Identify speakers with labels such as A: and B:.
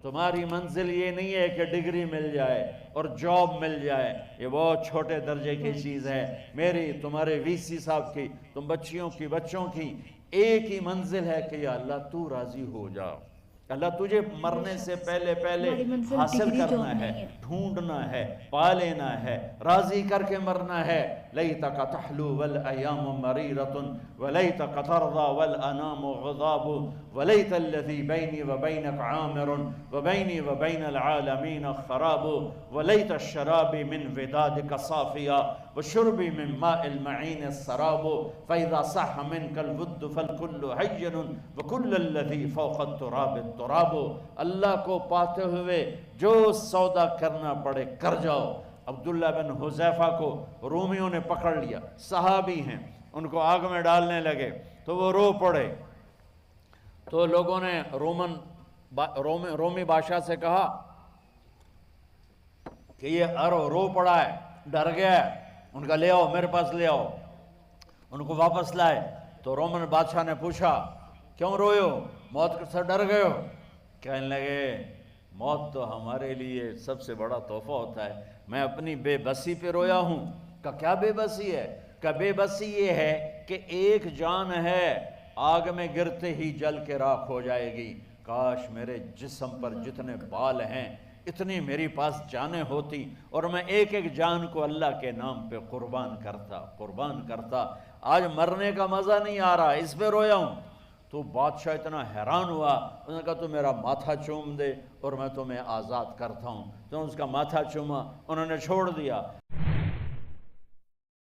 A: تمہاری منزل یہ نہیں ہے کہ ڈگری مل جائے اور جاب مل جائے، یہ بہت چھوٹے درجے کی چیز ہے۔ میری، تمہارے وی سی صاحب کی، تم بچیوں کی، بچوں کی ایک ہی منزل ہے کہ یا اللہ تو راضی ہو جا۔ اللہ تجھے مرنے سے پہلے حاصل کرنا ہے، ڈھونڈنا ہے، پا لینا ہے، راضی کر کے مرنا ہے۔ لیتک تحلو والایام مریرۃ ولیتک ترضی والانام غضاب ولیت الذی بینی وبینک عامر وبینی وبین العالمین خراب ولیت الشراب من ودادک صافیا وشربی من ماء المعین السراب فاذا صح منک الود فالکل حین وکل الذی فوق التراب التراب۔ اللہ کو پاتے ہوئے جو سودا کرنا پڑے کر جاؤ۔ عبداللہ بن حذیفہ کو رومیوں نے پکڑ لیا، صحابی ہیں، ان کو آگ میں ڈالنے لگے تو وہ رو پڑے، تو لوگوں نے رومی بادشاہ سے کہا کہ یہ رو پڑا ہے، ڈر گیا ہے، ان کا لے آؤ، میرے پاس لے آؤ۔ ان کو واپس لائے تو رومن بادشاہ نے پوچھا کیوں روئے ہو، موت سے ڈر گئے ہو؟ کہنے لگے موت تو ہمارے لیے سب سے بڑا تحفہ ہوتا ہے، میں اپنی بے بسی پہ رویا ہوں۔ کہ کیا بے بسی ہے؟ کہ بے بسی یہ ہے کہ ایک جان ہے آگ میں گرتے ہی جل کے راکھ ہو جائے گی، کاش میرے جسم پر جتنے بال ہیں اتنی میری پاس جانیں ہوتی اور میں ایک ایک جان کو اللہ کے نام پہ قربان کرتا۔ آج مرنے کا مزہ نہیں آ رہا، اس پہ رویا ہوں۔ تو بادشاہ اتنا حیران ہوا، انہوں نے کہا تو میرا ماتھا چوم دے اور میں تمہیں آزاد کرتا ہوں۔ تو اس کا ماتھا چوما، انہوں نے چھوڑ دیا۔